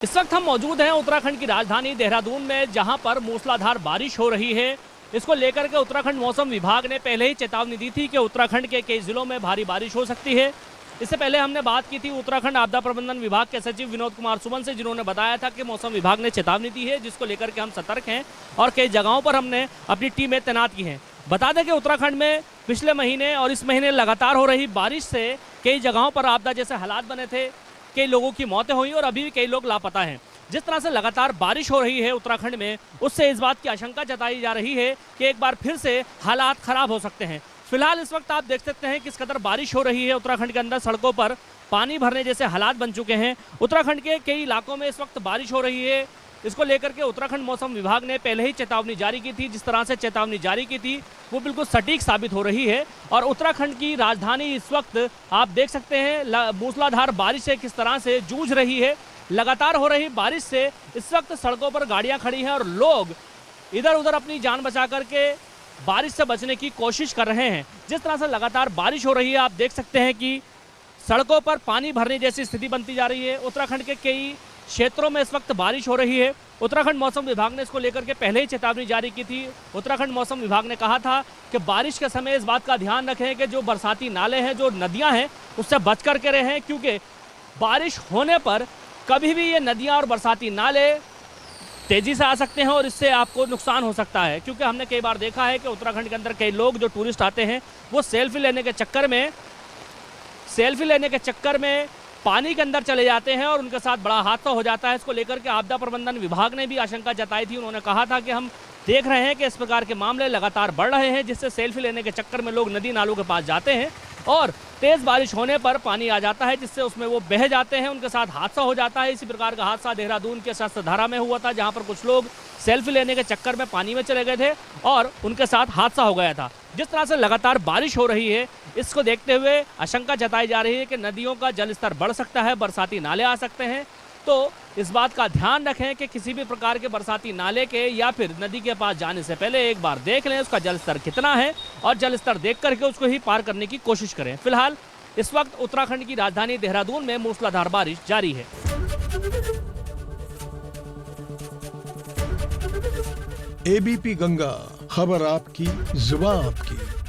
इस वक्त हम मौजूद हैं उत्तराखंड की राजधानी देहरादून में, जहां पर मूसलाधार बारिश हो रही है। इसको लेकर के उत्तराखंड मौसम विभाग ने पहले ही चेतावनी दी थी कि उत्तराखंड के कई जिलों में भारी बारिश हो सकती है। इससे पहले हमने बात की थी उत्तराखंड आपदा प्रबंधन विभाग के सचिव विनोद कुमार सुमन से, जिन्होंने बताया था कि मौसम विभाग ने चेतावनी दी है, जिसको लेकर के हम सतर्क हैं और कई जगहों पर हमने अपनी टीमें तैनात की हैं। बता दें कि उत्तराखंड में पिछले महीने और इस महीने लगातार हो रही बारिश से कई जगहों पर आपदा जैसे हालात बने थे, कई लोगों की मौतें हुई और अभी भी कई लोग लापता हैं। जिस तरह से लगातार बारिश हो रही है उत्तराखंड में, उससे इस बात की आशंका जताई जा रही है कि एक बार फिर से हालात खराब हो सकते हैं। फिलहाल इस वक्त आप देख सकते हैं किस कदर बारिश हो रही है। उत्तराखंड के अंदर सड़कों पर पानी भरने जैसे हालात बन चुके हैं। उत्तराखंड के कई इलाकों में इस वक्त बारिश हो रही है। इसको लेकर के उत्तराखंड मौसम विभाग ने पहले ही चेतावनी जारी की थी। जिस तरह से चेतावनी जारी की थी वो बिल्कुल सटीक साबित हो रही है। और उत्तराखंड की राजधानी इस वक्त आप देख सकते हैं मूसलाधार बारिश से किस तरह से जूझ रही है। लगातार हो रही बारिश से इस वक्त सड़कों पर गाड़ियां खड़ी हैं और लोग इधर उधर अपनी जान बचा करके बारिश से बचने की कोशिश कर रहे हैं। जिस तरह से लगातार बारिश हो रही है, आप देख सकते हैं कि सड़कों पर पानी भरने जैसी स्थिति बनती जा रही है। उत्तराखंड के कई क्षेत्रों में इस वक्त बारिश हो रही है। उत्तराखंड मौसम विभाग ने इसको लेकर के पहले ही चेतावनी जारी की थी। उत्तराखंड मौसम विभाग ने कहा था कि बारिश के समय इस बात का ध्यान रखें कि जो बरसाती नाले हैं, जो नदियां हैं, उससे बच कर के रहें, क्योंकि बारिश होने पर कभी भी ये नदियां और बरसाती नाले तेजी से आ सकते हैं और इससे आपको नुकसान हो सकता है। क्योंकि हमने कई बार देखा है कि उत्तराखंड के अंदर कई लोग जो टूरिस्ट आते हैं वो सेल्फी लेने के चक्कर में पानी के अंदर चले जाते हैं और उनके साथ बड़ा हादसा हो जाता है। इसको लेकर के आपदा प्रबंधन विभाग ने भी आशंका जताई थी। उन्होंने कहा था कि हम देख रहे हैं कि इस प्रकार के मामले लगातार बढ़ रहे हैं, जिससे सेल्फी लेने के चक्कर में लोग नदी नालों के पास जाते हैं और तेज़ बारिश होने पर पानी आ जाता है, जिससे उसमें वो बह जाते हैं, उनके साथ हादसा हो जाता है। इसी प्रकार का हादसा देहरादून के शस्त्रधारा में हुआ था, जहां पर कुछ लोग सेल्फी लेने के चक्कर में पानी में चले गए थे और उनके साथ हादसा हो गया था। जिस तरह से लगातार बारिश हो रही है, इसको देखते हुए आशंका जताई जा रही है कि नदियों का जलस्तर बढ़ सकता है, बरसाती नाले आ सकते हैं। तो इस बात का ध्यान रखें कि किसी भी प्रकार के बरसाती नाले के या फिर नदी के पास जाने से पहले एक बार देख लें उसका जलस्तर कितना है और जलस्तर देख करके उसको ही पार करने की कोशिश करें। फिलहाल इस वक्त उत्तराखंड की राजधानी देहरादून में मूसलाधार बारिश जारी है। एबीपी गंगा, खबर आपकी, जुबान आपकी।